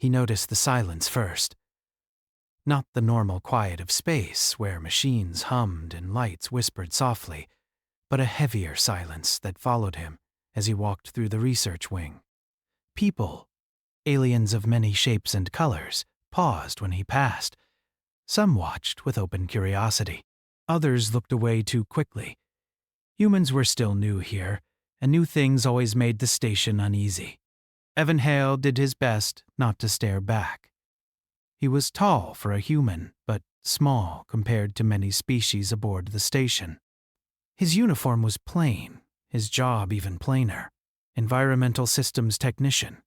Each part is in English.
He noticed the silence first. Not the normal quiet of space, where machines hummed and lights whispered softly, but a heavier silence that followed him as he walked through the research wing. People, aliens of many shapes and colors, paused when he passed. Some watched with open curiosity. Others looked away too quickly. Humans were still new here, and new things always made the station uneasy. Evan Hale did his best not to stare back. He was tall for a human, but small compared to many species aboard the station. His uniform was plain, his job even plainer: environmental systems technician.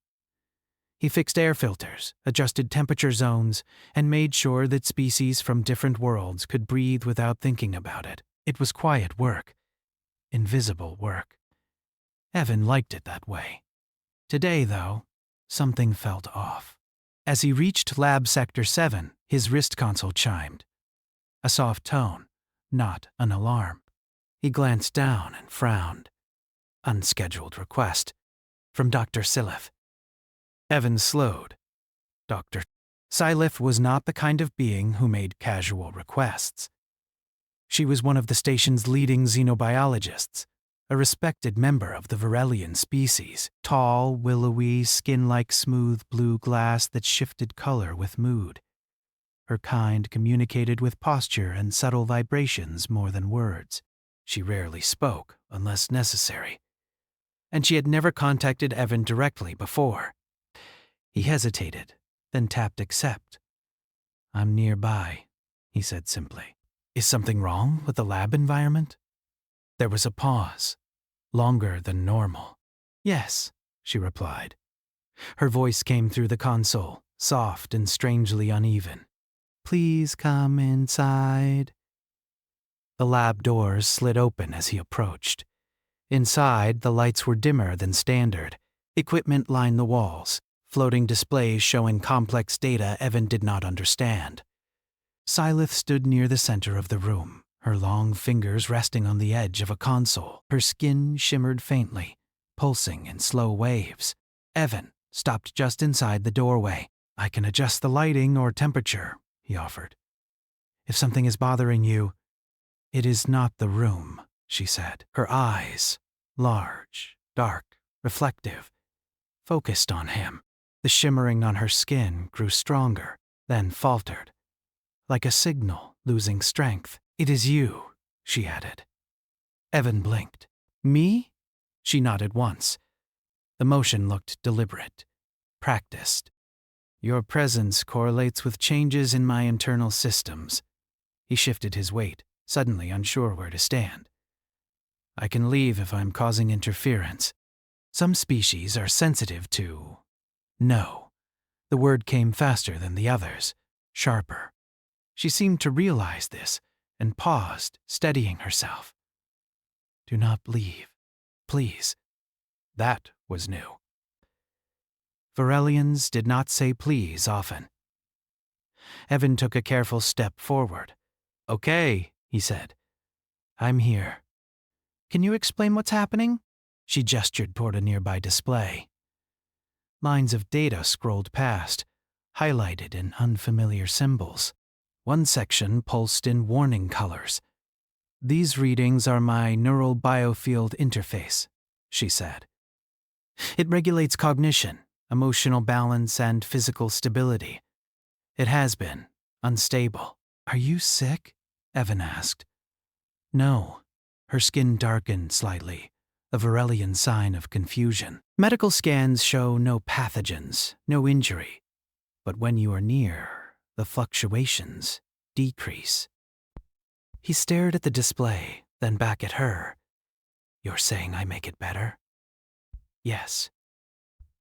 He fixed air filters, adjusted temperature zones, and made sure that species from different worlds could breathe without thinking about it. It was quiet work. Invisible work. Evan liked it that way. Today, though, something felt off. As he reached Lab Sector 7, his wrist console chimed. A soft tone, not an alarm. He glanced down and frowned. Unscheduled request. From Dr. Silif. Evan slowed. Dr. Silif was not the kind of being who made casual requests. She was one of the station's leading xenobiologists, a respected member of the Varelian species, tall, willowy, skin-like smooth blue glass that shifted color with mood. Her kind communicated with posture and subtle vibrations more than words. She rarely spoke, unless necessary. And she had never contacted Evan directly before. He hesitated, then tapped accept. "I'm nearby," he said simply. "Is something wrong with the lab environment?" There was a pause, longer than normal. "Yes," she replied. Her voice came through the console, soft and strangely uneven. "Please come inside." The lab doors slid open as he approached. Inside, the lights were dimmer than standard. Equipment lined the walls, floating displays showing complex data Evan did not understand. Silith stood near the center of the room, her long fingers resting on the edge of a console. Her skin shimmered faintly, pulsing in slow waves. Evan stopped just inside the doorway. "I can adjust the lighting or temperature," he offered. "If something is bothering you—" "It is not the room," she said. Her eyes, large, dark, reflective, focused on him. The shimmering on her skin grew stronger, then faltered, like a signal losing strength. "It is you," she added. Evan blinked. "Me?" She nodded once. The motion looked deliberate, practiced. "Your presence correlates with changes in my internal systems." He shifted his weight, suddenly unsure where to stand. "I can leave if I'm causing interference. Some species are sensitive to—" "No." The word came faster than the others, sharper. She seemed to realize this and paused, steadying herself. "Do not leave, please." That was new. Varelians did not say please often. Evan took a careful step forward. "Okay," he said. "I'm here." "Can you explain what's happening?" She gestured toward a nearby display. Lines of data scrolled past, highlighted in unfamiliar symbols. One section pulsed in warning colors. "These readings are my neural biofield interface," she said. "It regulates cognition, emotional balance, and physical stability. It has been unstable." "Are you sick?" Evan asked. "No." Her skin darkened slightly, a Varelian sign of confusion. "Medical scans show no pathogens, no injury. But when you are near, the fluctuations decrease." He stared at the display, then back at her. "You're saying I make it better?" "Yes."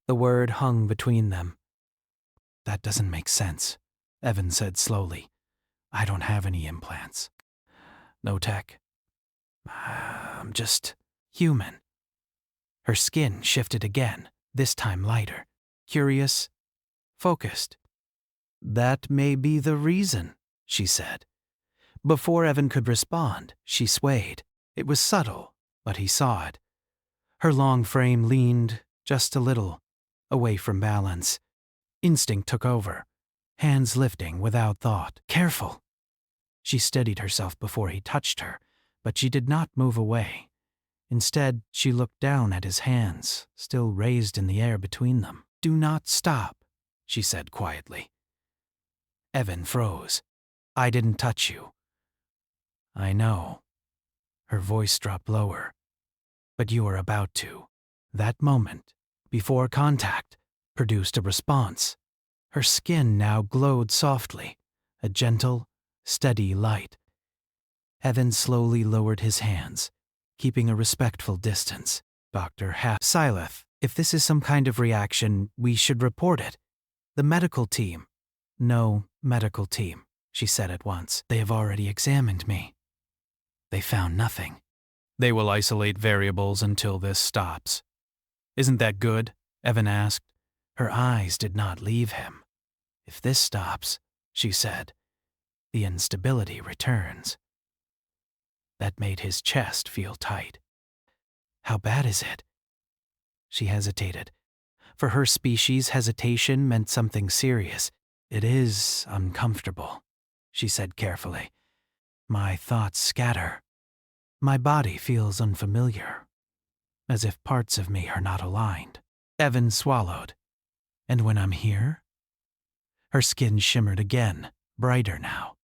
The word hung between them. "That doesn't make sense," Evan said slowly. "I don't have any implants. No tech. I'm just human." Her skin shifted again, this time lighter, curious, focused. "That may be the reason," she said. Before Evan could respond, she swayed. It was subtle, but he saw it. Her long frame leaned, just a little, away from balance. Instinct took over, hands lifting without thought. Careful! She steadied herself before he touched her, but she did not move away. Instead, she looked down at his hands, still raised in the air between them. Do not stop, she said quietly. Evan froze. I didn't touch you. I know. Her voice dropped lower. But you are about to. That moment, before contact, produced a response. Her skin now glowed softly, a gentle, steady light. Evan slowly lowered his hands, keeping a respectful distance. Dr. Silith, if this is some kind of reaction, we should report it. The medical team. No medical team, she said at once. They have already examined me. They found nothing. They will isolate variables until this stops. Isn't that good? Evan asked. Her eyes did not leave him. If this stops, she said, the instability returns. That made his chest feel tight. How bad is it? She hesitated. For her species, hesitation meant something serious. It is uncomfortable, she said carefully. My thoughts scatter. My body feels unfamiliar, as if parts of me are not aligned. Evan swallowed. And when I'm here? Her skin shimmered again, brighter now.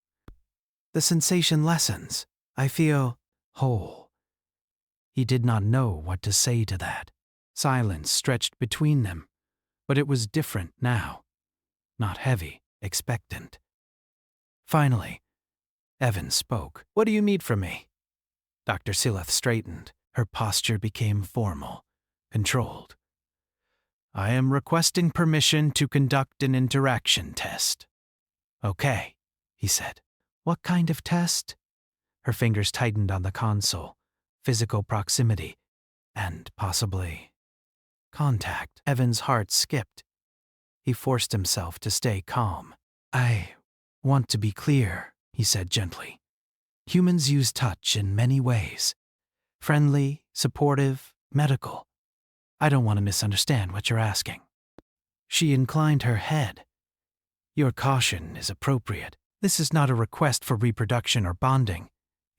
The sensation lessens. I feel whole. He did not know what to say to that. Silence stretched between them, but it was different now. Not heavy, expectant. Finally, Evan spoke. What do you need from me? Dr. Silith straightened. Her posture became formal, controlled. I am requesting permission to conduct an interaction test. Okay, he said. What kind of test? Her fingers tightened on the console. Physical proximity, and possibly contact. Evan's heart skipped. He forced himself to stay calm. I want to be clear, he said gently. Humans use touch in many ways. Friendly, supportive, medical. I don't want to misunderstand what you're asking. She inclined her head. Your caution is appropriate. This is not a request for reproduction or bonding.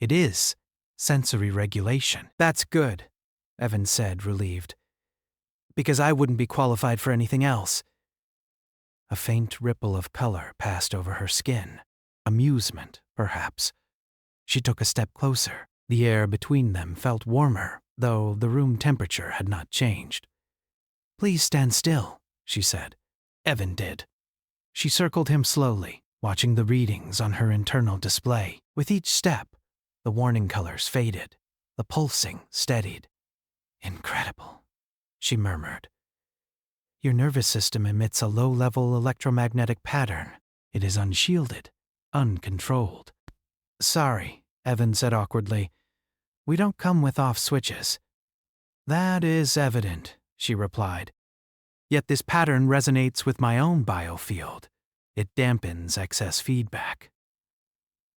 It is sensory regulation. That's good, Evan said, relieved. Because I wouldn't be qualified for anything else. A faint ripple of color passed over her skin. Amusement, perhaps. She took a step closer. The air between them felt warmer, though the room temperature had not changed. Please stand still, she said. Evan did. She circled him slowly, watching the readings on her internal display. With each step, the warning colors faded. The pulsing steadied. Incredible, she murmured. Your nervous system emits a low-level electromagnetic pattern. It is unshielded, uncontrolled. Sorry, Evan said awkwardly. We don't come with off switches. That is evident, she replied. Yet this pattern resonates with my own biofield. It dampens excess feedback.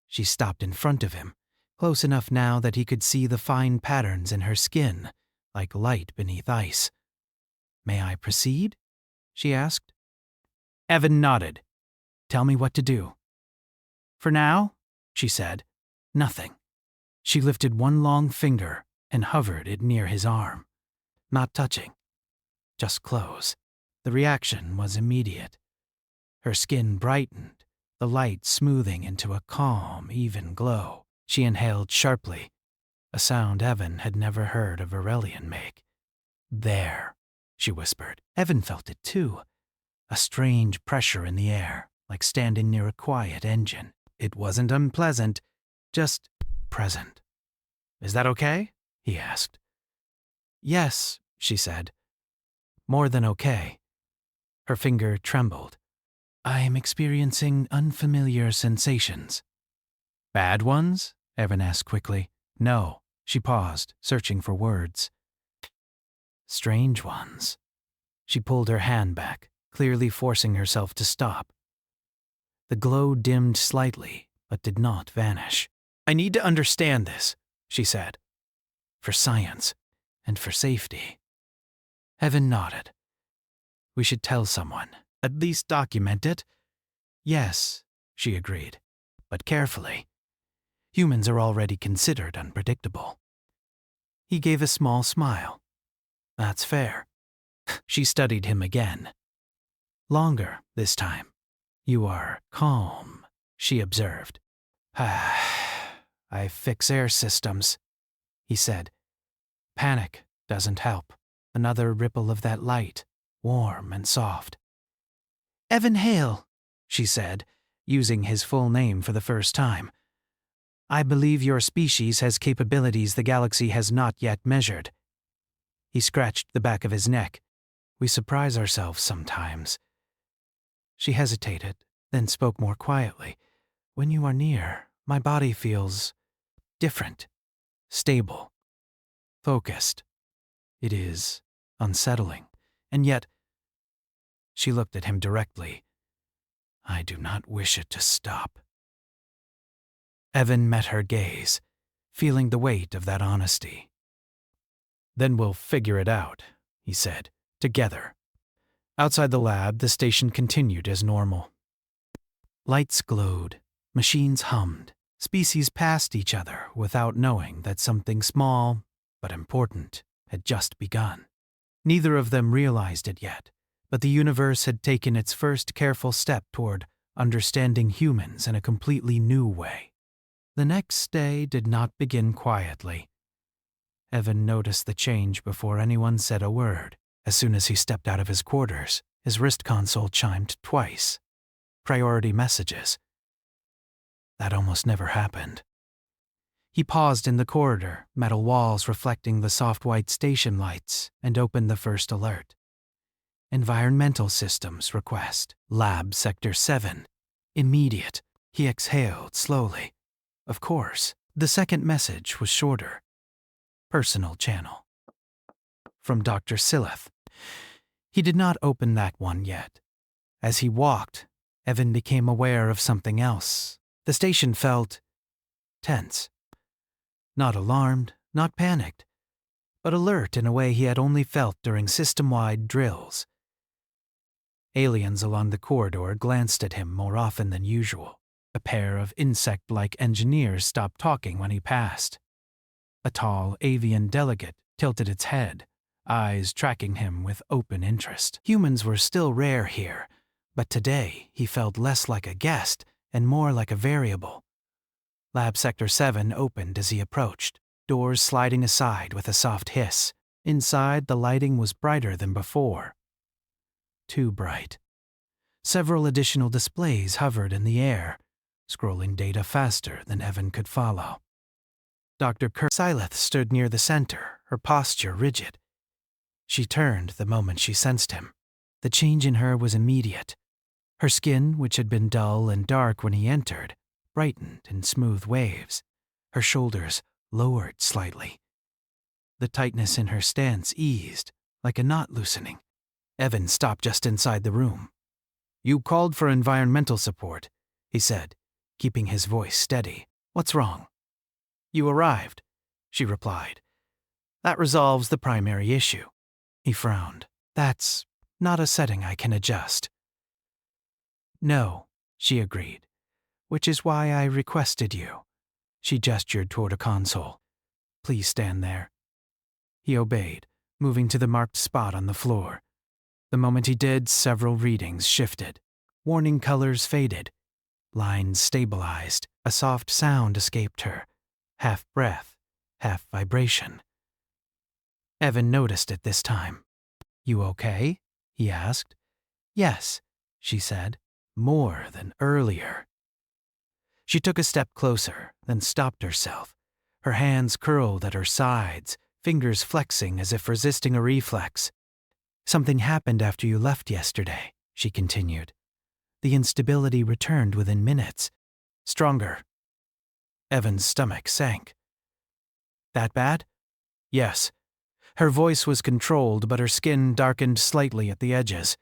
She stopped in front of him, close enough now that he could see the fine patterns in her skin, like light beneath ice. May I proceed? She asked. Evan nodded. Tell me what to do. For now, she said, nothing. She lifted one long finger and hovered it near his arm. Not touching, just close. The reaction was immediate. Her skin brightened, the light smoothing into a calm, even glow. She inhaled sharply, a sound Evan had never heard a Varelian make. There, she whispered. Evan felt it too, a strange pressure in the air, like standing near a quiet engine. It wasn't unpleasant, just present. Is that okay? He asked. Yes, she said. More than okay. Her finger trembled. I am experiencing unfamiliar sensations. Bad ones? Evan asked quickly. No. She paused, searching for words. Strange ones. She pulled her hand back, clearly forcing herself to stop. The glow dimmed slightly, but did not vanish. I need to understand this, she said. For science, and for safety. Evan nodded. We should tell someone. At least document it. Yes, she agreed, but carefully. Humans are already considered unpredictable. He gave a small smile. That's fair. She studied him again. Longer this time. You are calm, she observed. I fix air systems, he said. Panic doesn't help. Another ripple of that light, warm and soft. Evan Hale, she said, using his full name for the first time. I believe your species has capabilities the galaxy has not yet measured. He scratched the back of his neck. We surprise ourselves sometimes. She hesitated, then spoke more quietly. When you are near, my body feels different, stable, focused. It is unsettling, and yet, she looked at him directly. I do not wish it to stop. Evan met her gaze, feeling the weight of that honesty. Then we'll figure it out, he said, together. Outside the lab, the station continued as normal. Lights glowed, machines hummed, species passed each other without knowing that something small, but important, had just begun. Neither of them realized it yet, but the universe had taken its first careful step toward understanding humans in a completely new way. The next day did not begin quietly. Evan noticed the change before anyone said a word. As soon as he stepped out of his quarters, his wrist console chimed twice. Priority messages. That almost never happened. He paused in the corridor, metal walls reflecting the soft white station lights, and opened the first alert. Environmental Systems request. Lab Sector 7. Immediate. He exhaled slowly. Of course, the second message was shorter. Personal channel. From Dr. Silith. He did not open that one yet. As he walked, Evan became aware of something else. The station felt tense. Not alarmed, not panicked, but alert in a way he had only felt during system-wide drills. Aliens along the corridor glanced at him more often than usual. A pair of insect-like engineers stopped talking when he passed. A tall avian delegate tilted its head, eyes tracking him with open interest. Humans were still rare here, but today he felt less like a guest and more like a variable. Lab Sector 7 opened as he approached, doors sliding aside with a soft hiss. Inside, the lighting was brighter than before. Too bright. Several additional displays hovered in the air, scrolling data faster than Evan could follow. Dr. Silith stood near the center, her posture rigid. She turned the moment she sensed him. The change in her was immediate. Her skin, which had been dull and dark when he entered, brightened in smooth waves. Her shoulders lowered slightly. The tightness in her stance eased, like a knot loosening. Evan stopped just inside the room. You called for environmental support, he said, keeping his voice steady. What's wrong? You arrived, she replied. That resolves the primary issue. He frowned. That's not a setting I can adjust. No, she agreed, which is why I requested you. She gestured toward a console. Please stand there. He obeyed, moving to the marked spot on the floor. The moment he did, several readings shifted. Warning colors faded. Lines stabilized. A soft sound escaped her. Half breath, half vibration. Evan noticed it this time. You okay? He asked. Yes, she said, more than earlier. She took a step closer, then stopped herself. Her hands curled at her sides, fingers flexing as if resisting a reflex. Something happened after you left yesterday, she continued. The instability returned within minutes. Stronger. Evan's stomach sank. That bad? Yes. Her voice was controlled, but her skin darkened slightly at the edges,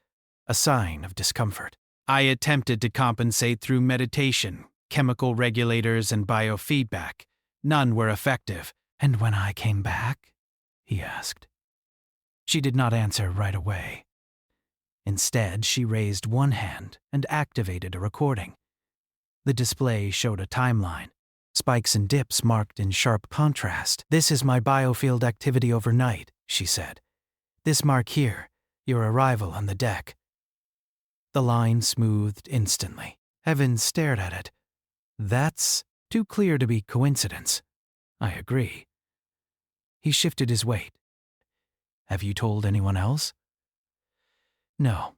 a sign of discomfort. I attempted to compensate through meditation, chemical regulators, and biofeedback. None were effective. And when I came back? He asked. She did not answer right away. Instead, she raised one hand and activated a recording. The display showed a timeline, spikes and dips marked in sharp contrast. "This is my biofield activity overnight," she said. "This mark here, your arrival on the deck." The line smoothed instantly. Evan stared at it. "That's too clear to be coincidence." "I agree." He shifted his weight. "Have you told anyone else?" "No."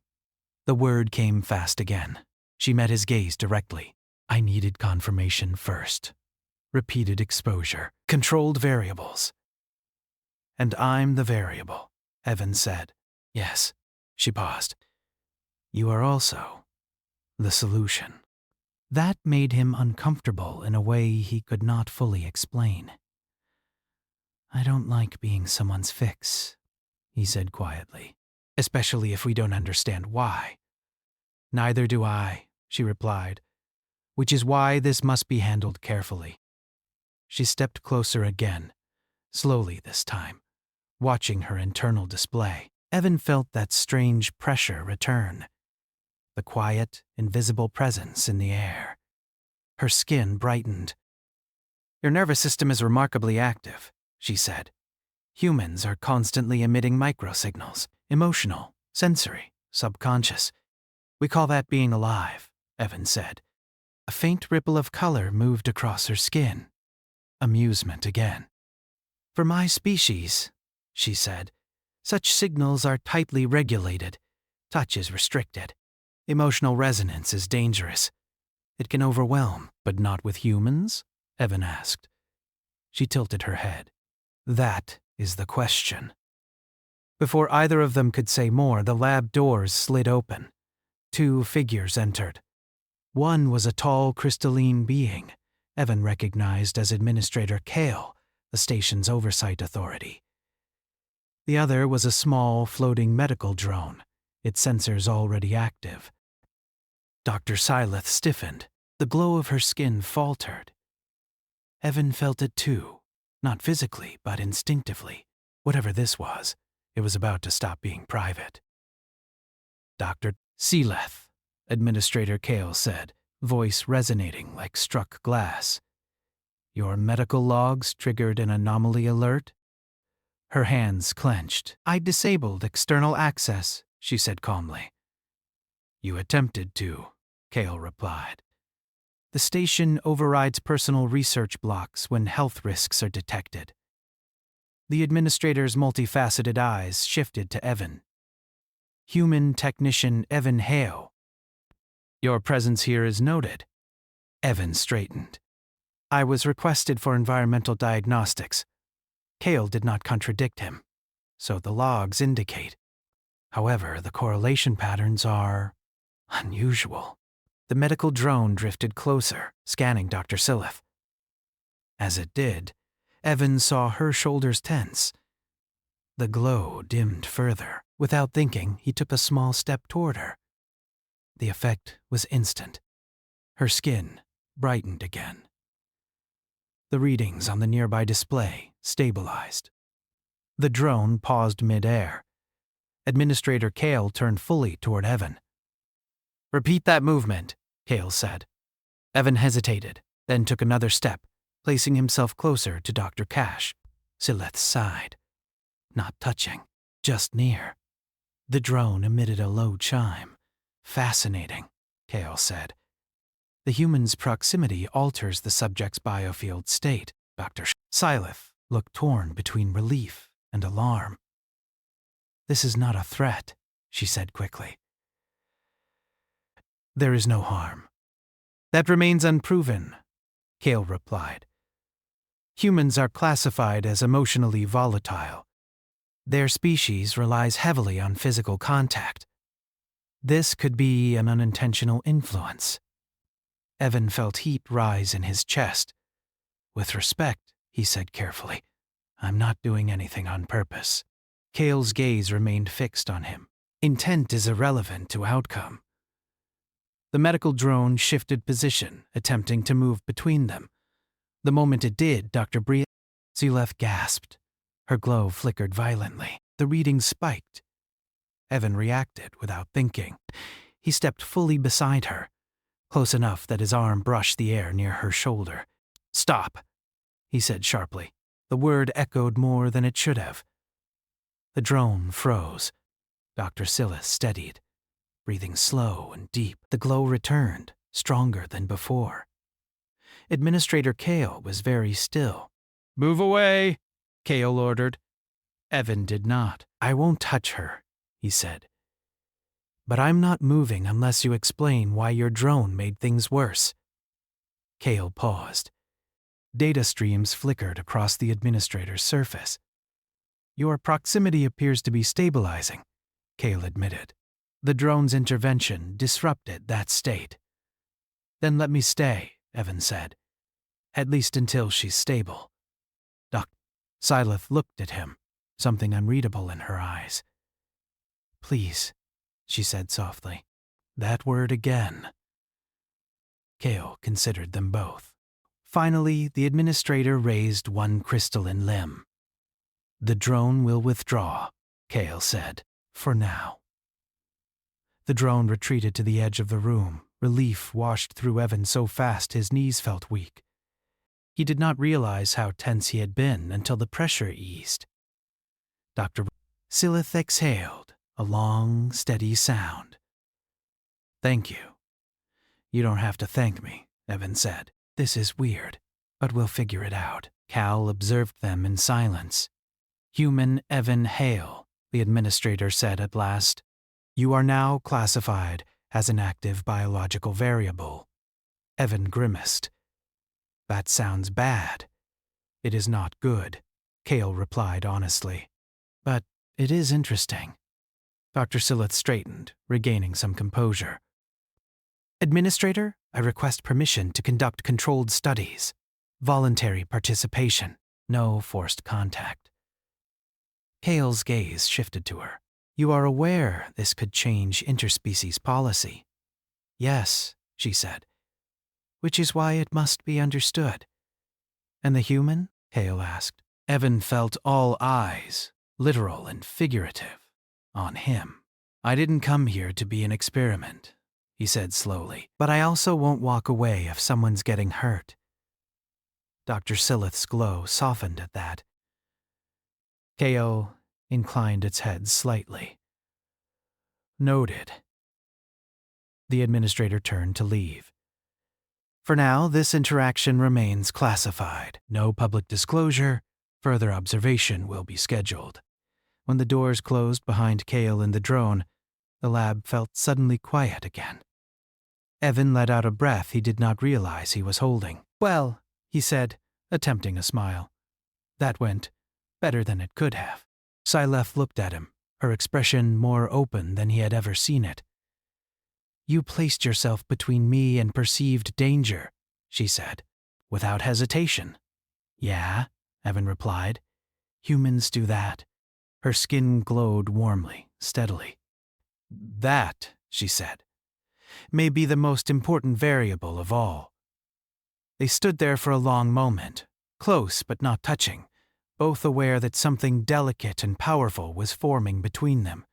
The word came fast again. She met his gaze directly. "I needed confirmation first. Repeated exposure. Controlled variables." "And I'm the variable," Evan said. "Yes." She paused. "You are also the solution." That made him uncomfortable in a way he could not fully explain. "I don't like being someone's fix," he said quietly, "especially if we don't understand why." "Neither do I," she replied, "which is why this must be handled carefully." She stepped closer again, slowly this time, watching her internal display. Evan felt that strange pressure return, the quiet, invisible presence in the air. Her skin brightened. "Your nervous system is remarkably active," she said. "Humans are constantly emitting microsignals, emotional, sensory, subconscious. We call that being alive," Evan said. A faint ripple of color moved across her skin. Amusement again. "For my species," she said, "such signals are tightly regulated. Touch is restricted. Emotional resonance is dangerous. It can overwhelm." "But not with humans?" Evan asked. She tilted her head. "That is the question." Before either of them could say more, the lab doors slid open. Two figures entered. One was a tall, crystalline being, Evan recognized as Administrator Kale, the station's oversight authority. The other was a small, floating medical drone, its sensors already active. Dr. Syleth stiffened. The glow of her skin faltered. Evan felt it too, not physically, but instinctively. Whatever this was, it was about to stop being private. "Dr. Syleth," Administrator Kale said, voice resonating like struck glass. "Your medical logs triggered an anomaly alert?" Her hands clenched. "I disabled external access," she said calmly. "You attempted to," Kale replied. "The station overrides personal research blocks when health risks are detected." The administrator's multifaceted eyes shifted to Evan. "Human technician Evan Hale. Your presence here is noted." Evan straightened. "I was requested for environmental diagnostics." Kale did not contradict him. "So the logs indicate. However, the correlation patterns are unusual." The medical drone drifted closer, scanning Dr. Syleth. As it did, Evan saw her shoulders tense. The glow dimmed further. Without thinking, he took a small step toward her. The effect was instant. Her skin brightened again. The readings on the nearby display stabilized. The drone paused mid-air. Administrator Kale turned fully toward Evan. "Repeat that movement," Kale said. Evan hesitated, then took another step, placing himself closer to Dr. Cash. Syleth sighed. "Not touching, just near." The drone emitted a low chime. "Fascinating," Kale said. "The human's proximity alters the subject's biofield state." Dr. Syleth looked torn between relief and alarm. "This is not a threat," she said quickly. "There is no harm." "That remains unproven," Kale replied. "Humans are classified as emotionally volatile. Their species relies heavily on physical contact. This could be an unintentional influence." Evan felt heat rise in his chest. "With respect," he said carefully, "I'm not doing anything on purpose." Kale's gaze remained fixed on him. Intent is irrelevant to outcome. The medical drone shifted position, attempting to move between them. The moment it did, Dr. Syleth gasped. Her glow flickered violently. The reading spiked. Evan reacted without thinking. He stepped fully beside her, close enough that his arm brushed the air near her shoulder. "Stop," he said sharply. The word echoed more than it should have. The drone froze. Dr. Silith steadied, breathing slow and deep. The glow returned, stronger than before. Administrator Kale was very still. "Move away," Kale ordered. Evan did not. "I won't touch her," he said. "But I'm not moving unless you explain why your drone made things worse." Kale paused. Data streams flickered across the administrator's surface. "Your proximity appears to be stabilizing," Kale admitted. "The drone's intervention disrupted that state." "Then let me stay," Evan said. "At least until she's stable." Dr. Silith looked at him, something unreadable in her eyes. "Please," she said softly. "That word again." Kale considered them both. Finally, the administrator raised one crystalline limb. "The drone will withdraw," Kale said, "for now." The drone retreated to the edge of the room. Relief washed through Evan so fast his knees felt weak. He did not realize how tense he had been until the pressure eased. Dr. Silith exhaled, a long, steady sound. "Thank you." "You don't have to thank me," Evan said. "This is weird, but we'll figure it out." Cal observed them in silence. "Human Evan Hale," the administrator said at last. "You are now classified as an active biological variable." Evan grimaced. "That sounds bad." "It is not good," Kale replied honestly. "But it is interesting." Dr. Silith straightened, regaining some composure. "Administrator, I request permission to conduct controlled studies. Voluntary participation, no forced contact." Kale's gaze shifted to her. "You are aware this could change interspecies policy?" "Yes," she said. "Which is why it must be understood." "And the human?" Kale asked. Evan felt all eyes, literal and figurative, on him. "I didn't come here to be an experiment," he said slowly, "but I also won't walk away if someone's getting hurt." Dr. Silith's glow softened at that. Kale inclined its head slightly. "Noted." The administrator turned to leave. "For now, this interaction remains classified. No public disclosure. Further observation will be scheduled." When the doors closed behind Kale and the drone, the lab felt suddenly quiet again. Evan let out a breath he did not realize he was holding. "Well," he said, attempting a smile. "That went better than it could have." Sileth looked at him, her expression more open than he had ever seen it. "You placed yourself between me and perceived danger," she said, without hesitation. "Yeah," Evan replied. "Humans do that." Her skin glowed warmly, steadily. "That," she said, "may be the most important variable of all." They stood there for a long moment, close but not touching, both aware that something delicate and powerful was forming between them,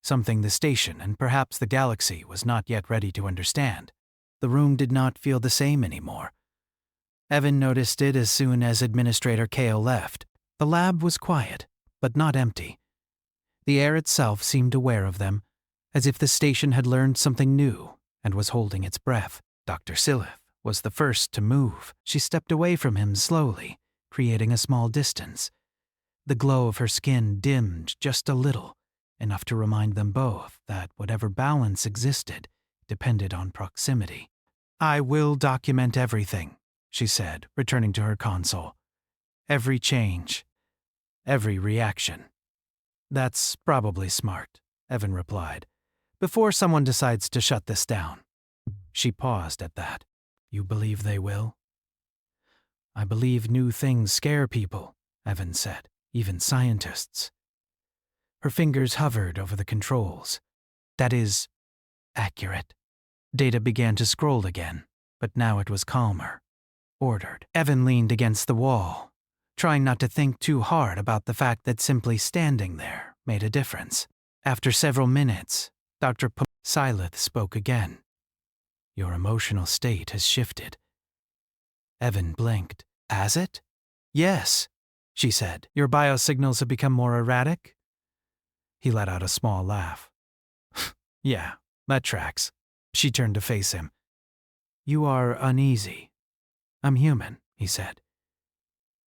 something the station and perhaps the galaxy was not yet ready to understand. The room did not feel the same anymore. Evan noticed it as soon as Administrator Kale left. The lab was quiet, but not empty. The air itself seemed aware of them, as if the station had learned something new and was holding its breath. Dr. Silith was the first to move. She stepped away from him slowly, creating a small distance. The glow of her skin dimmed just a little, enough to remind them both that whatever balance existed depended on proximity. "I will document everything," she said, returning to her console. "Every change, every reaction." "That's probably smart," Evan replied, "before someone decides to shut this down." She paused at that. "You believe they will?" "I believe new things scare people," Evan said, "even scientists." Her fingers hovered over the controls. "That is accurate." Data began to scroll again, but now it was calmer, ordered. Evan leaned against the wall, trying not to think too hard about the fact that simply standing there made a difference. After several minutes, Dr. Silith spoke again. Your emotional state has shifted. Evan blinked. Has it? Yes, she said. Your biosignals have become more erratic? He let out a small laugh. Yeah, that tracks. She turned to face him. You are uneasy. I'm human, he said.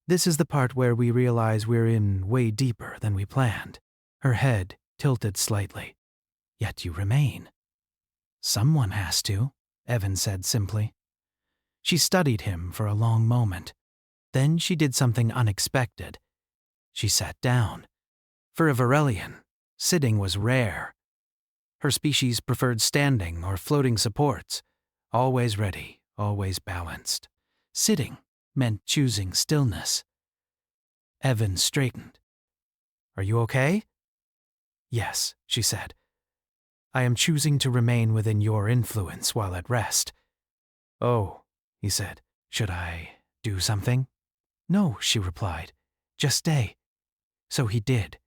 This is the part where we realize we're in way deeper than we planned. Her head tilted slightly. Yet you remain. Someone has to, Evan said simply. She studied him for a long moment. Then she did something unexpected. She sat down. For a Varelian, sitting was rare. Her species preferred standing or floating supports, always ready, always balanced. Sitting meant choosing stillness. Evan straightened. Are you okay? Yes, she said. I am choosing to remain within your influence while at rest. Oh, he said. Should I do something? No, she replied. Just stay. So he did.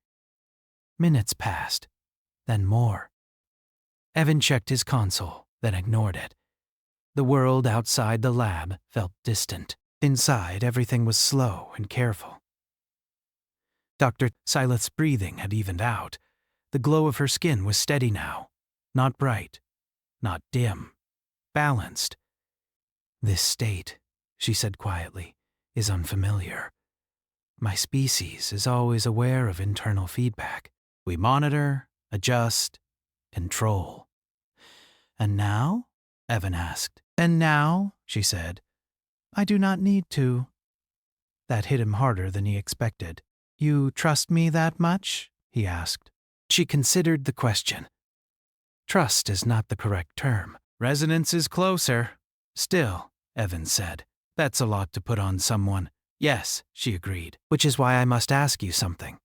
Minutes passed, then more. Evan checked his console, then ignored it. The world outside the lab felt distant. Inside, everything was slow and careful. Dr. Silith's breathing had evened out. The glow of her skin was steady now. Not bright, not dim, balanced. This state, she said quietly, is unfamiliar. My species is always aware of internal feedback. We monitor, adjust, control. And now? Evan asked. And now, she said, I do not need to. That hit him harder than he expected. You trust me that much? He asked. She considered the question. Trust is not the correct term. Resonance is closer. Still, Evan said, that's a lot to put on someone. Yes, she agreed, which is why I must ask you something.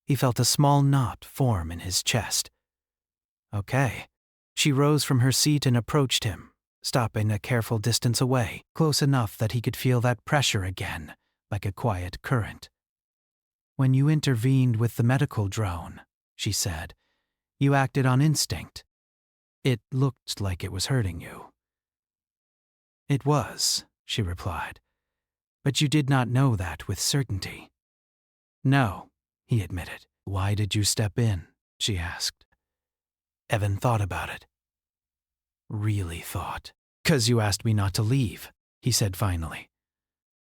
He felt a small knot form in his chest. Okay. She rose from her seat and approached him, stopping a careful distance away, close enough that he could feel that pressure again, like a quiet current. When you intervened with the medical drone, she said, you acted on instinct. It looked like it was hurting you. It was, she replied, but you did not know that with certainty. No, he admitted. Why did you step in? She asked. Evan thought about it. Really thought. 'Cause you asked me not to leave, he said finally.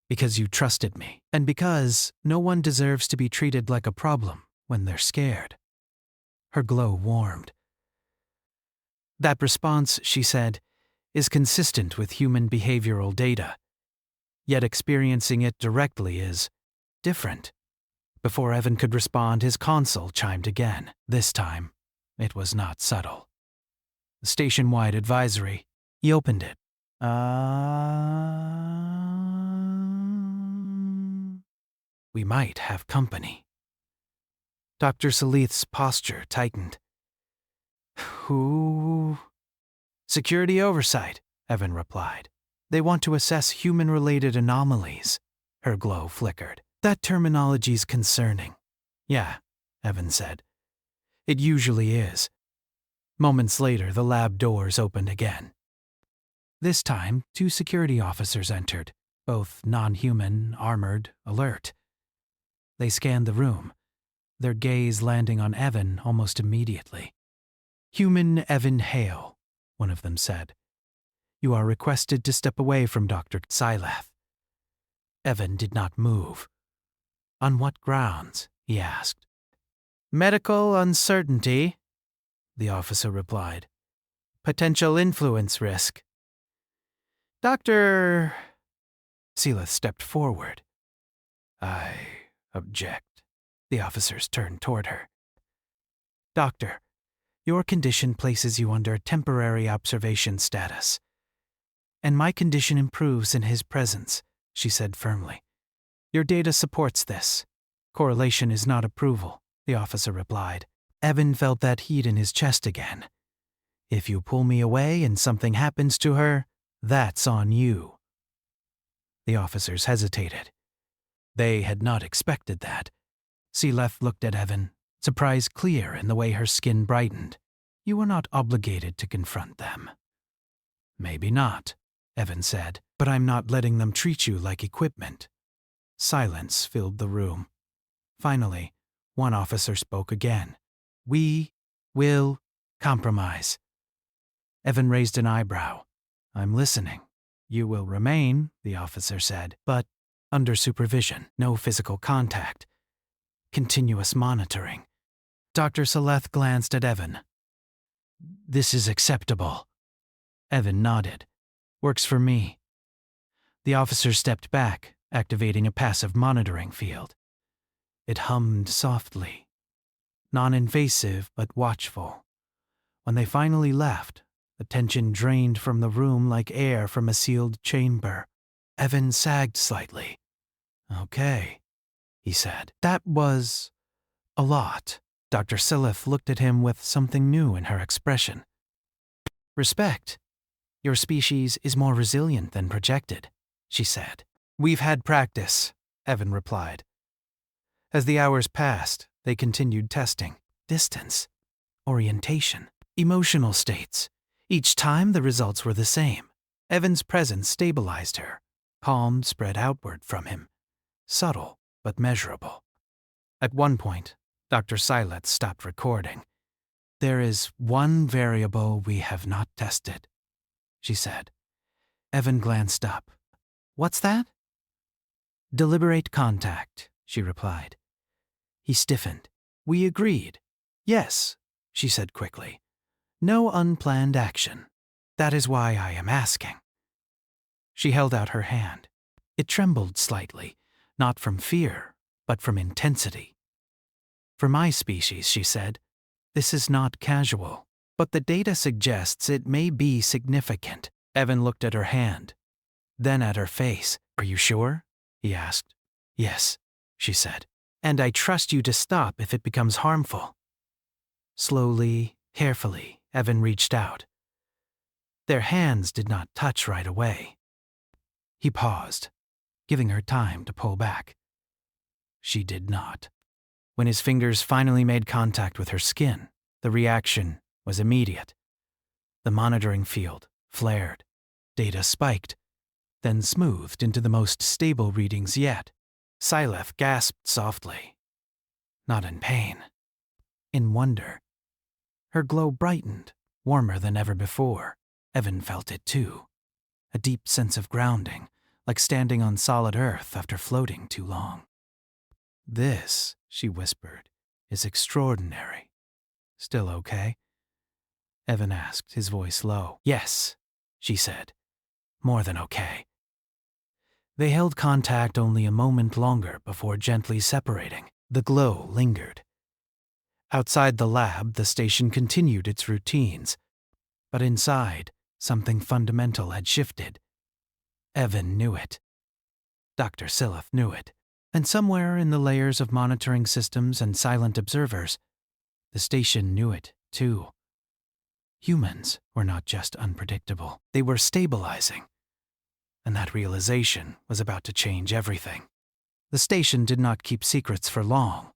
Because you trusted me, and because no one deserves to be treated like a problem when they're scared. Her glow warmed. That response, she said, is consistent with human behavioral data. Yet experiencing it directly is different. Before Evan could respond, his console chimed again. This time, it was not subtle. The station-wide advisory. He opened it. We might have company. Dr. Salith's posture tightened. Who? Security oversight, Evan replied. They want to assess human-related anomalies. Her glow flickered. That terminology's concerning. Yeah, Evan said. It usually is. Moments later, the lab doors opened again. This time, 2 security officers entered, both non-human, armored, alert. They scanned the room, their gaze landing on Evan almost immediately. Human Evan Hale, one of them said. You are requested to step away from Dr. Silith. Evan did not move. On what grounds? He asked. Medical uncertainty, the officer replied. Potential influence risk. Dr. Silith stepped forward. I object. The officers turned toward her. Doctor, your condition places you under temporary observation status. And my condition improves in his presence, she said firmly. Your data supports this. Correlation is not approval, the officer replied. Evan felt that heat in his chest again. If you pull me away and something happens to her, that's on you. The officers hesitated. They had not expected that. Silith looked at Evan, surprise clear in the way her skin brightened. You are not obligated to confront them. Maybe not, Evan said, but I'm not letting them treat you like equipment. Silence filled the room. Finally, one officer spoke again. We will compromise. Evan raised an eyebrow. I'm listening. You will remain, the officer said, but under supervision, no physical contact. Continuous monitoring. Dr. Seleth glanced at Evan. This is acceptable. Evan nodded. Works for me. The officer stepped back, activating a passive monitoring field. It hummed softly, non-invasive but watchful. When they finally left, the tension drained from the room like air from a sealed chamber. Evan sagged slightly. Okay, he said. That was a lot. Dr. Seleth looked at him with something new in her expression. Respect. Your species is more resilient than projected, she said. We've had practice, Evan replied. As the hours passed, they continued testing. Distance, orientation, emotional states. Each time the results were the same. Evan's presence stabilized her. Calm spread outward from him. Subtle, but measurable. At one point, Dr. Seleth stopped recording. There is one variable we have not tested, she said. Evan glanced up. What's that? Deliberate contact, she replied. He stiffened. We agreed. Yes, she said quickly. No unplanned action. That is why I am asking. She held out her hand. It trembled slightly, not from fear, but from intensity. For my species, she said, this is not casual, but the data suggests it may be significant. Evan looked at her hand, then at her face. Are you sure? He asked. Yes, she said. And I trust you to stop if it becomes harmful. Slowly, carefully, Evan reached out. Their hands did not touch right away. He paused, giving her time to pull back. She did not. When his fingers finally made contact with her skin, the reaction was immediate. The monitoring field flared, data spiked, then smoothed into the most stable readings yet. Seleth gasped softly. Not in pain. In wonder. Her glow brightened, warmer than ever before. Evan felt it too. A deep sense of grounding, like standing on solid earth after floating too long. This, she whispered, is extraordinary. Still okay? Evan asked, his voice low. Yes, she said. More than okay. They held contact only a moment longer before gently separating. The glow lingered. Outside the lab, the station continued its routines. But inside, something fundamental had shifted. Evan knew it. Dr. Seleth knew it. And somewhere in the layers of monitoring systems and silent observers, the station knew it, too. Humans were not just unpredictable. They were stabilizing. And that realization was about to change everything. The station did not keep secrets for long.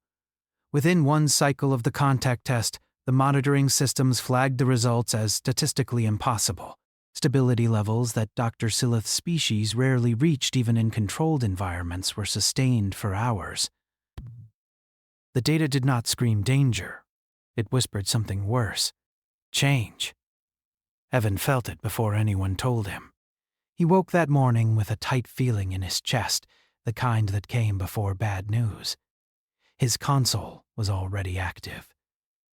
Within one cycle of the contact test, the monitoring systems flagged the results as statistically impossible. Stability levels that Dr. Seleth's species rarely reached even in controlled environments were sustained for hours. The data did not scream danger. It whispered something worse. Change. Evan felt it before anyone told him. He woke that morning with a tight feeling in his chest, the kind that came before bad news. His console was already active.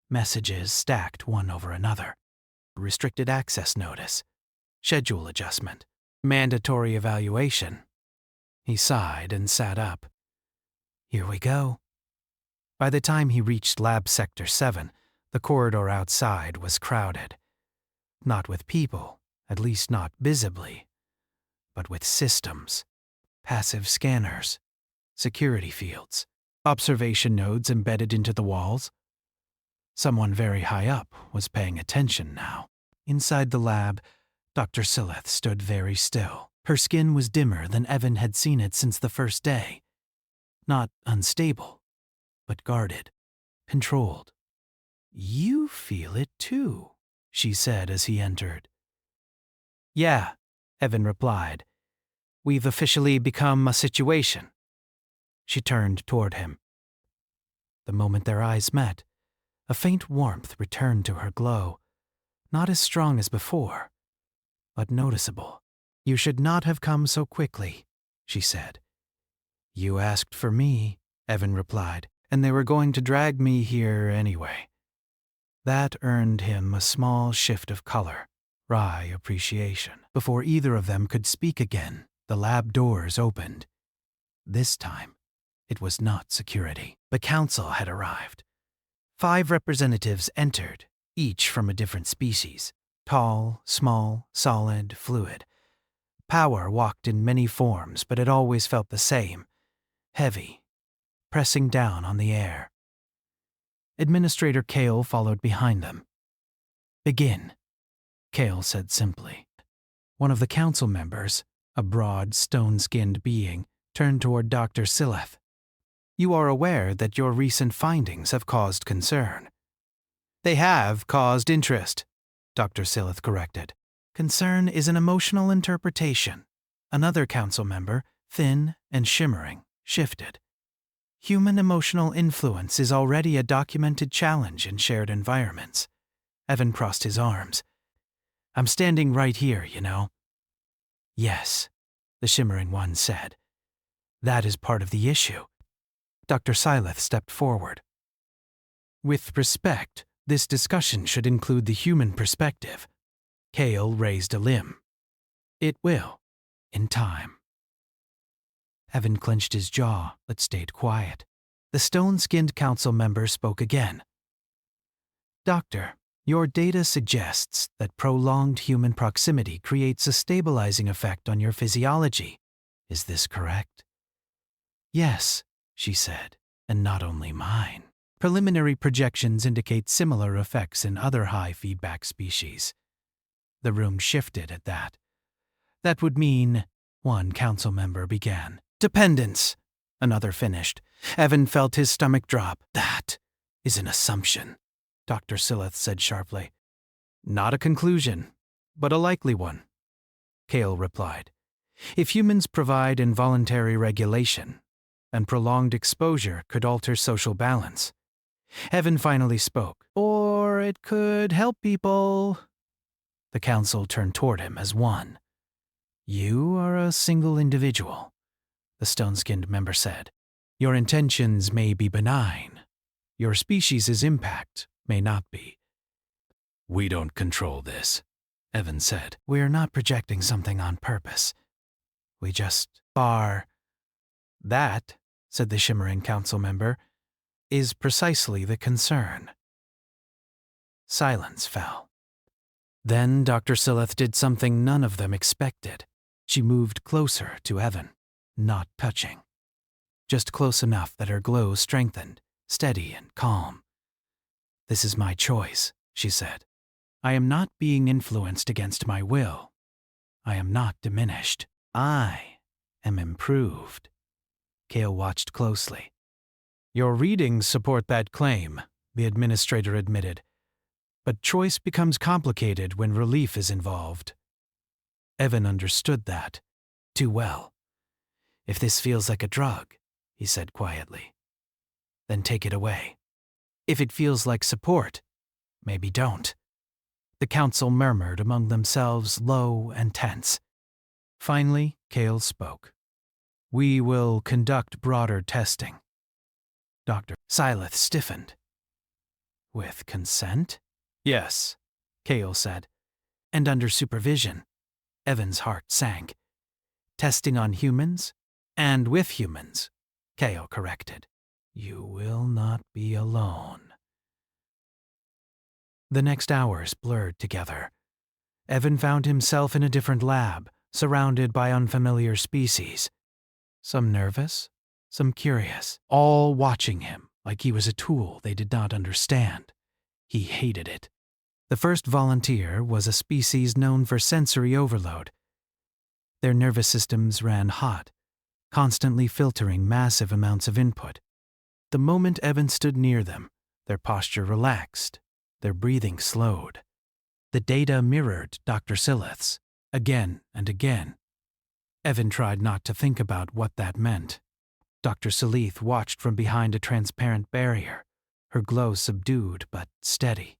Messages stacked one over another. Restricted access notice. Schedule adjustment. Mandatory evaluation. He sighed and sat up. Here we go. By the time he reached Lab Sector 7, the corridor outside was crowded. Not with people, at least not visibly, but with systems. Passive scanners. Security fields. Observation nodes embedded into the walls. Someone very high up was paying attention now. Inside the lab, Dr. Seleth stood very still. Her skin was dimmer than Evan had seen it since the first day. Not unstable, but guarded, controlled. "You feel it too," she said as he entered. "Yeah," Evan replied. "We've officially become a situation." She turned toward him. The moment their eyes met, a faint warmth returned to her glow, not as strong as before, but noticeable. "You should not have come so quickly," she said. "You asked for me," Evan replied, "and they were going to drag me here anyway." That earned him a small shift of color, wry appreciation. Before either of them could speak again, the lab doors opened. This time, it was not security. The council had arrived. 5 representatives entered, each from a different species. Tall, small, solid, fluid. Power walked in many forms, but it always felt the same. Heavy, pressing down on the air. Administrator Kale followed behind them. "Begin," Kale said simply. One of the council members, a broad, stone-skinned being, turned toward Dr. Sileth. "You are aware that your recent findings have caused concern." "They have caused interest," Dr. Sileth corrected. "Concern is an emotional interpretation." Another council member, thin and shimmering, shifted. "Human emotional influence is already a documented challenge in shared environments." Evan crossed his arms. "I'm standing right here, you know." "Yes," the shimmering one said. "That is part of the issue." Dr. Sileth stepped forward. "With respect, this discussion should include the human perspective." Kale raised a limb. "It will, in time." Evan clenched his jaw, but stayed quiet. The stone-skinned council member spoke again. "Doctor, your data suggests that prolonged human proximity creates a stabilizing effect on your physiology. Is this correct?" "Yes," she said, "and not only mine. Preliminary projections indicate similar effects in other high-feedback species." The room shifted at that. "That would mean," one council member began. "Dependence," another finished. Evan felt his stomach drop. "That is an assumption," Dr. Sileth said sharply. "Not a conclusion, but a likely one," Kale replied. "If humans provide involuntary regulation, and prolonged exposure could alter social balance." Evan finally spoke. "Or it could help people." The council turned toward him as one. "You are a single individual," the stone-skinned member said. "Your intentions may be benign. Your species' impact may not be." "We don't control this," Evan said. "We're not projecting something on purpose. We just bar." "That," said the shimmering council member, "is precisely the concern." Silence fell. Then Dr. Sileth did something none of them expected. She moved closer to Evan, not touching. Just close enough that her glow strengthened, steady and calm. "This is my choice," she said. "I am not being influenced against my will. I am not diminished. I am improved." Kale watched closely. "Your readings support that claim," the administrator admitted. "But choice becomes complicated when relief is involved." Evan understood that too well. "If this feels like a drug," he said quietly, "then take it away. If it feels like support, maybe don't." The council murmured among themselves, low and tense. Finally, Kale spoke. "We will conduct broader testing." Dr. Sileth stiffened. "With consent?" "Yes," Kale said. "And under supervision." Evan's heart sank. "Testing on humans and with humans," Kale corrected. "You will not be alone." The next hours blurred together. Evan found himself in a different lab, surrounded by unfamiliar species. Some nervous, some curious, all watching him like he was a tool they did not understand. He hated it. The first volunteer was a species known for sensory overload. Their nervous systems ran hot, constantly filtering massive amounts of input. The moment Evan stood near them, Their posture relaxed, their breathing slowed. The data mirrored Dr. Silith's, again and again. Evan tried not to think about what that meant. Dr. Silith watched from behind a transparent barrier, her glow subdued but steady.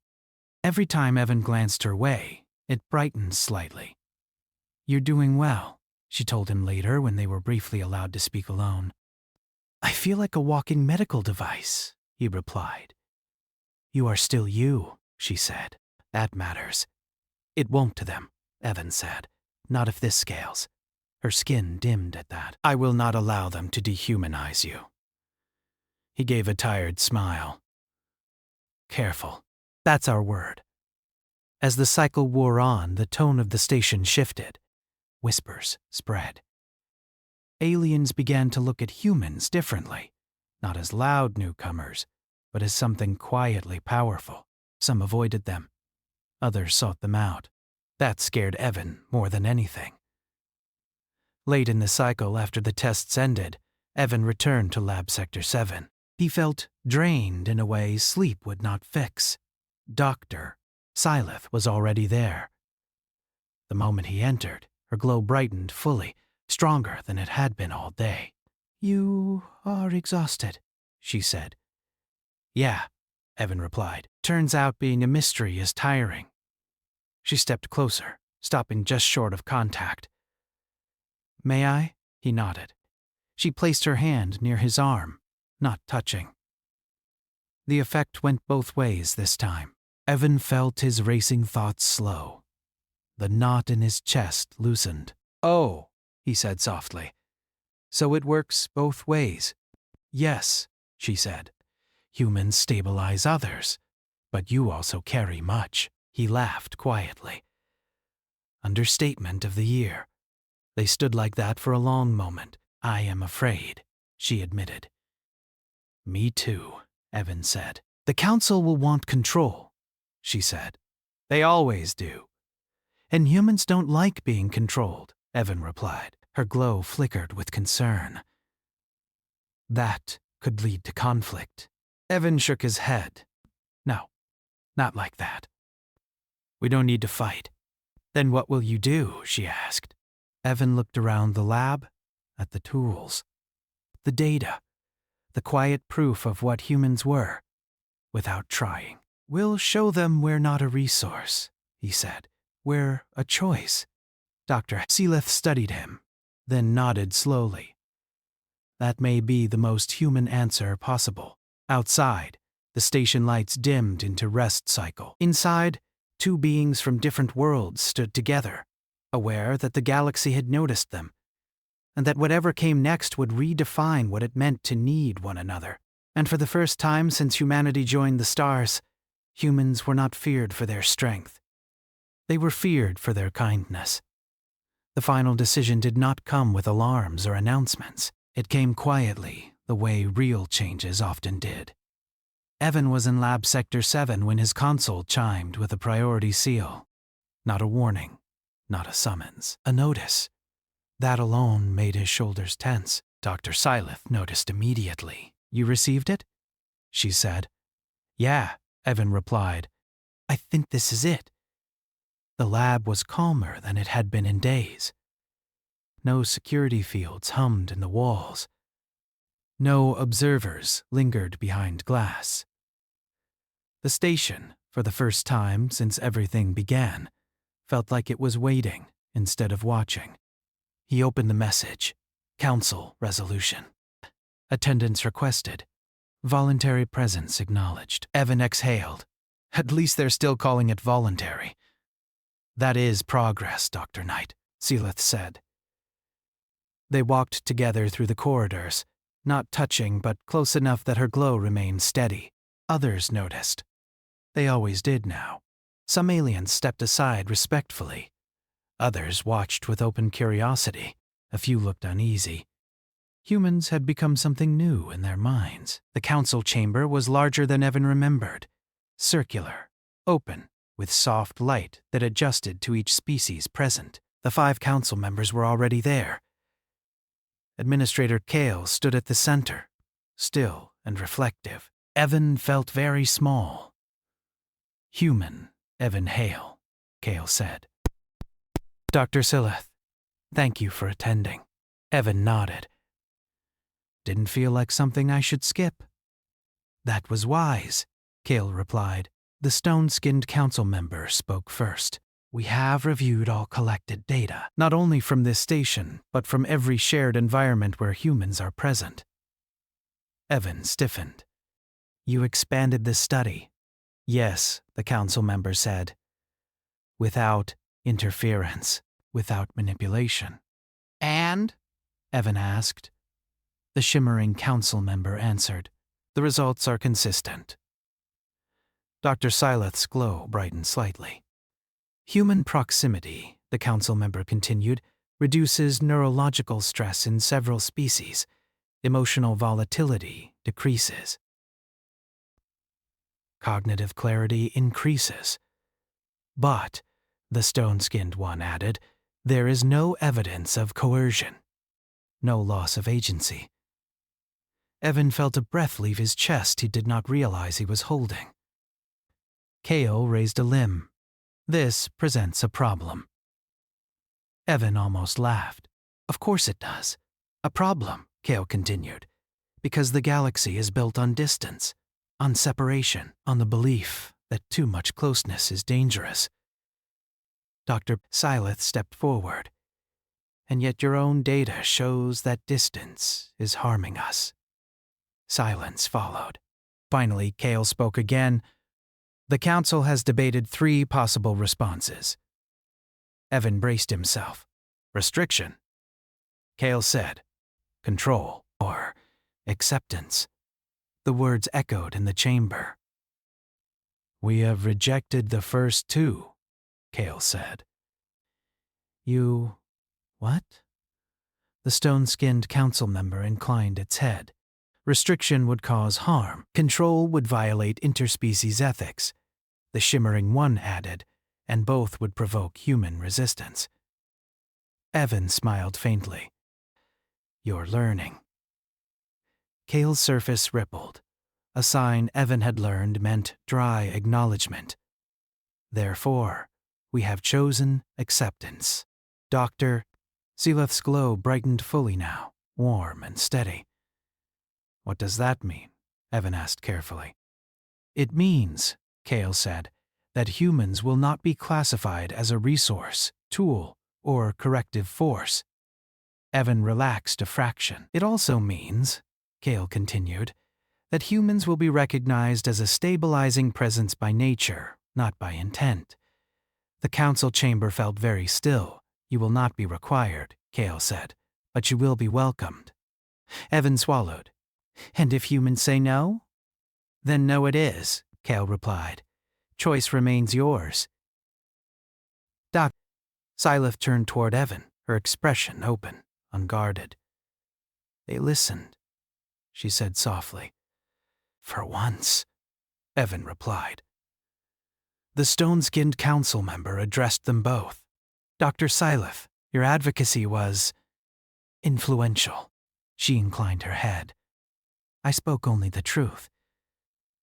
Every time Evan glanced her way, it brightened slightly. "You're doing well," she told him later when they were briefly allowed to speak alone. "I feel like a walking medical device," he replied. "You are still you," she said. "That matters." "It won't to them," Evan said. "Not if this scales." Her skin dimmed at that. "I will not allow them to dehumanize you." He gave a tired smile. "Careful. That's our word." As the cycle wore on, the tone of the station shifted. Whispers spread. Aliens began to look at humans differently, not as loud newcomers, but as something quietly powerful. Some avoided them. Others sought them out. That scared Evan more than anything. Late in the cycle, after the tests ended, Evan returned to Lab Sector 7. He felt drained in a way sleep would not fix. Dr. Silith was already there. The moment he entered, her glow brightened fully, stronger than it had been all day. "You are exhausted," she said. "Yeah," Evan replied. "Turns out being a mystery is tiring." She stepped closer, stopping just short of contact. "May I?" He nodded. She placed her hand near his arm, not touching. The effect went both ways this time. Evan felt his racing thoughts slow. The knot in his chest loosened. "Oh," he said softly. "So it works both ways." "Yes," she said. "Humans stabilize others, but you also carry much." He laughed quietly. Understatement of the year. They stood like that for a long moment. "I am afraid," she admitted. "Me too," Evan said. "The Council will want control," she said. "They always do." "And humans don't like being controlled," Evan replied. Her glow flickered with concern. "That could lead to conflict." Evan shook his head. "No, not like that. We don't need to fight." "Then what will you do?" she asked. Evan looked around the lab, at the tools, the data, the quiet proof of what humans were, without trying. "We'll show them we're not a resource," he said. "We're a choice." Dr. Silith studied him, then nodded slowly. "That may be the most human answer possible." Outside, the station lights dimmed into rest cycle. Inside, two beings from different worlds stood together, aware that the galaxy had noticed them, and that whatever came next would redefine what it meant to need one another. And for the first time since humanity joined the stars, humans were not feared for their strength. They were feared for their kindness. The final decision did not come with alarms or announcements. It came quietly, the way real changes often did. Evan was in Lab Sector 7 when his console chimed with a priority seal. Not a warning, not a summons, a notice. That alone made his shoulders tense. Dr. Silith noticed immediately. "You received it?" she said. "Yeah," Evan replied. "I think this is it." The lab was calmer than it had been in days. No security fields hummed in the walls. No observers lingered behind glass. The station, for the first time since everything began, felt like it was waiting instead of watching. He opened the message. Council resolution. Attendance requested. Voluntary presence acknowledged. Evan exhaled. At least they're still calling it voluntary. "That is progress, Dr. Knight," Silith said. They walked together through the corridors, not touching but close enough that her glow remained steady. Others noticed. They always did now. Some aliens stepped aside respectfully. Others watched with open curiosity. A few looked uneasy. Humans had become something new in their minds. The council chamber was larger than Evan remembered. Circular, open, with soft light that adjusted to each species present. The 5 council members were already there. Administrator Kale stood at the center, still and reflective. Evan felt very small. Human, Evan Hale, Cale said. Dr. Silith, thank you for attending. Evan nodded. Didn't feel like something I should skip. That was wise, Cale replied. The stone-skinned council member spoke first. We have reviewed all collected data, not only from this station, but from every shared environment where humans are present. Evan stiffened. You expanded the study. Yes, the council member said. Without interference, without manipulation. And? Evan asked. The shimmering council member answered. The results are consistent. Dr. Sileth's glow brightened slightly. Human proximity, the council member continued, reduces neurological stress in several species. Emotional volatility decreases. Cognitive clarity increases. But, the stone-skinned one added, there is no evidence of coercion. No loss of agency. Evan felt a breath leave his chest he did not realize he was holding. Cale raised a limb. This presents a problem. Evan almost laughed. Of course it does. A problem, Cale continued, because the galaxy is built on distance, on separation, on the belief that too much closeness is dangerous. Dr. Sileth stepped forward. And yet your own data shows that distance is harming us. Silence followed. Finally, Cale spoke again. The council has debated 3 possible responses. Evan braced himself. Restriction. Cale said, control, or acceptance. The words echoed in the chamber. We have rejected the first 2, Cale said. You... what? The stone-skinned council member inclined its head. Restriction would cause harm. Control would violate interspecies ethics. The shimmering one added, and both would provoke human resistance. Evan smiled faintly. You're learning. Cale's surface rippled. A sign Evan had learned meant dry acknowledgement. Therefore, we have chosen acceptance. Dr. Sileth's glow brightened fully now, warm and steady. What does that mean? Evan asked carefully. It means, Cale said, that humans will not be classified as a resource, tool, or corrective force. Evan relaxed a fraction. It also means, Cale continued, that humans will be recognized as a stabilizing presence by nature, not by intent. The council chamber felt very still. You will not be required, Cale said, but you will be welcomed. Evan swallowed. And if humans say no? Then no it is, Cale replied. Choice remains yours. Doc. Sileth turned toward Evan, her expression open, unguarded. They listened, she said softly. For once, Evan replied. The stone-skinned council member addressed them both. Dr. Sileth, your advocacy was influential. She inclined her head. I spoke only the truth.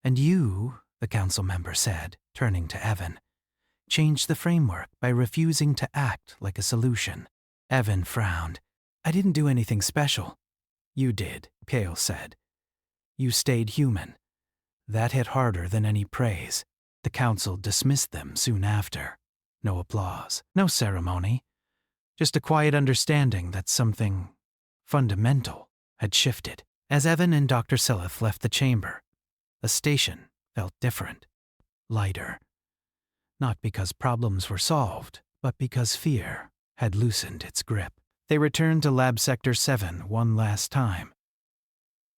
And you, the council member said, turning to Evan, changed the framework by refusing to act like a solution. Evan frowned. I didn't do anything special. You did, Cale said. You stayed human. That hit harder than any praise. The council dismissed them soon after. No applause, no ceremony. Just a quiet understanding that something fundamental had shifted. As Evan and Dr. Sileth left the chamber, the station felt different, lighter. Not because problems were solved, but because fear had loosened its grip. They returned to Lab Sector 7 one last time.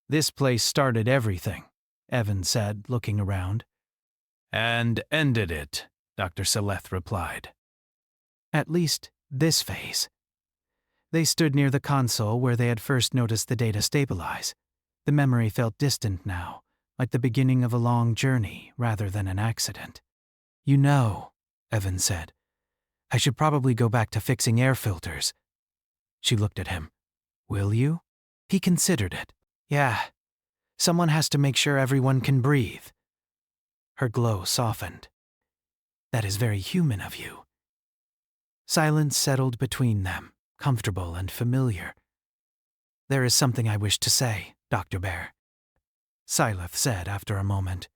This place started everything, Evan said, looking around. And ended it, Dr. Sileth replied. At least this phase. They stood near the console where they had first noticed the data stabilize. The memory felt distant now, like the beginning of a long journey rather than an accident. You know, Evan said, I should probably go back to fixing air filters. She looked at him. Will you? He considered it. Yeah. Someone has to make sure everyone can breathe. Her glow softened. That is very human of you. Silence settled between them, comfortable and familiar. There is something I wish to say, Dr. Bear, Syleth said after a moment.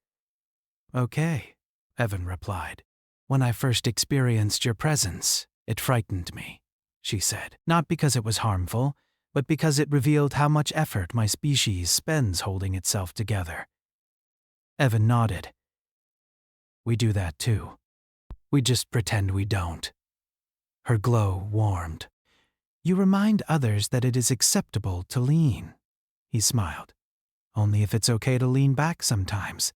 Okay, Evan replied. When I first experienced your presence, it frightened me, she said. Not because it was harmful, but because it revealed how much effort my species spends holding itself together. Evan nodded. We do that too. We just pretend we don't. Her glow warmed. You remind others that it is acceptable to lean. He smiled. Only if it's okay to lean back sometimes.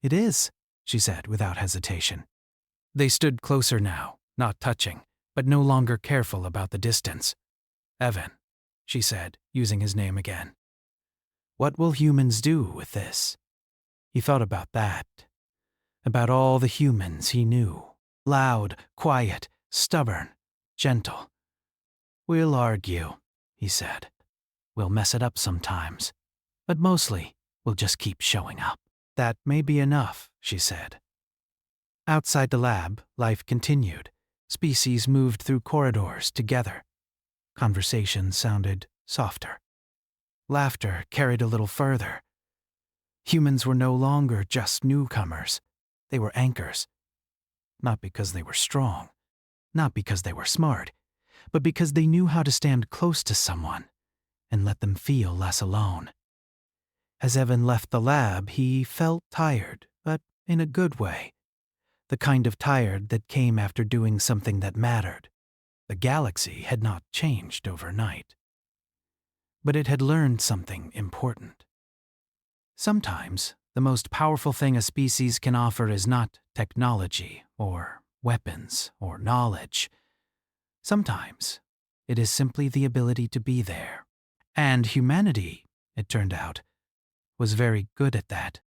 It is, she said without hesitation. They stood closer now, not touching, but no longer careful about the distance. Evan, she said, using his name again. What will humans do with this? He thought about that. About all the humans he knew. Loud, quiet, stubborn, gentle. We'll argue, he said. We'll mess it up sometimes. But mostly, we'll just keep showing up. That may be enough, she said. Outside the lab, life continued. Species moved through corridors together. Conversation sounded softer. Laughter carried a little further. Humans were no longer just newcomers. They were anchors. Not because they were strong, not because they were smart, but because they knew how to stand close to someone and let them feel less alone. As Evan left the lab, he felt tired, but in a good way. The kind of tired that came after doing something that mattered. The galaxy had not changed overnight. But it had learned something important. Sometimes, the most powerful thing a species can offer is not technology, or weapons, or knowledge. Sometimes, it is simply the ability to be there. And humanity, it turned out, was very good at that.